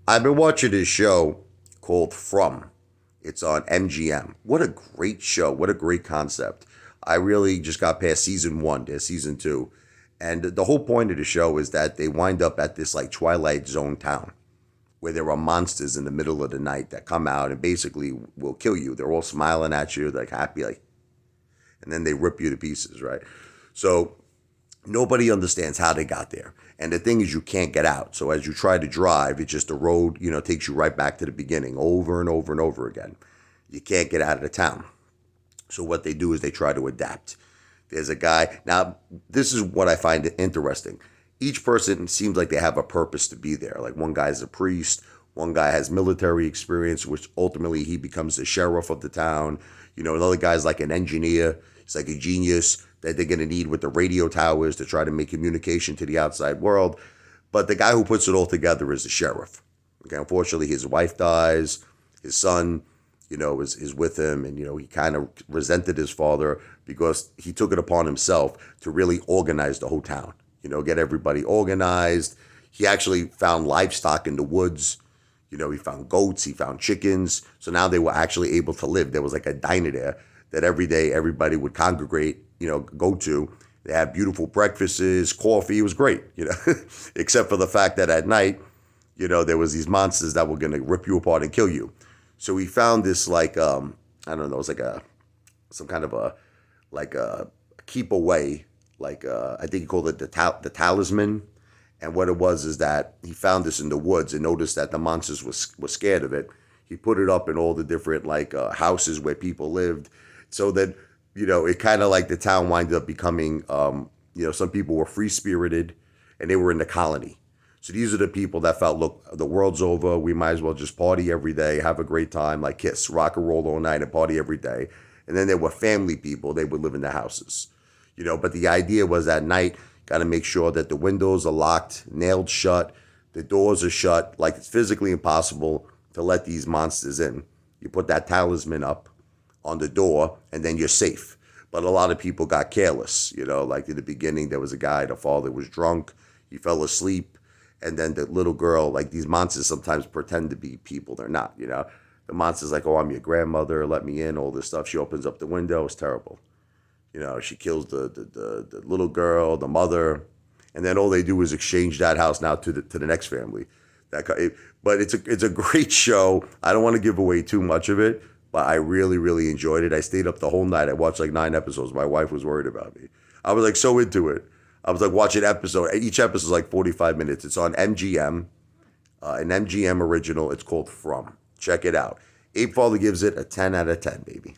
I've been watching this show called From. It's on MGM. What a great show. What a great concept. I really just got past season one. There's season two. And the whole point of the show is that they wind up at this like Twilight Zone town where there are monsters in the middle of the night that come out and basically will kill you. They're all smiling at you, like happy, like, and then they rip you to pieces, right? So nobody understands how they got there. And the thing is, you can't get out. So as you try to drive, it's just the road, takes you right back to the beginning over and over and over again. You can't get out of the town. So what they do is they try to adapt. There's a guy. Now, this is what I find interesting. Each person seems like they have a purpose to be there. Like one guy's a priest, one guy has military experience, which ultimately he becomes the sheriff of the town. Another guy's like an engineer. He's like a genius that they're going to need with the radio towers to try to make communication to the outside world. But the guy who puts it all together is the sheriff. Okay, unfortunately, his wife dies. His son, is with him. And, he kind of resented his father because he took it upon himself to really organize the whole town, get everybody organized. He actually found livestock in the woods. He found goats, he found chickens. So now they were actually able to live. There was like a diner there that every day everybody would congregate, go to. They had beautiful breakfasts, coffee. It was great, except for the fact that at night, there was these monsters that were going to rip you apart and kill you. So we found this like, I don't know, it's like some kind of a keep away, like I think he called it the talisman. And what it was is that he found this in the woods and noticed that the monsters were scared of it. He put it up in all the different houses where people lived, so that it kind of like the town winded up becoming some people were free spirited and they were in the colony. So these are the people that felt, look, the world's over. We might as well just party every day, have a great time, like Kiss, rock and roll all night and party every day. And then there were family people. They would live in the houses, But the idea was at night, got to make sure that the windows are locked, nailed shut, the doors are shut, like it's physically impossible to let these monsters in. You put that talisman up on the door and then you're safe. But a lot of people got careless, like in the beginning, there was a guy, the father was drunk, he fell asleep. And then the little girl, like these monsters sometimes pretend to be people, they're not, The monster's like, oh, I'm your grandmother, let me in, all this stuff. She opens up the window, it's terrible. She kills the little girl, the mother, and then all they do is exchange that house now to the next family. But it's a great show. I don't want to give away too much of it, but I really, really enjoyed it. I stayed up the whole night. I watched like 9 episodes. My wife was worried about me. I was like so into it. I was like watching episode. Each episode is like 45 minutes. It's on MGM, an MGM original. It's called From. Check it out. Apefather gives it a 10 out of 10, baby.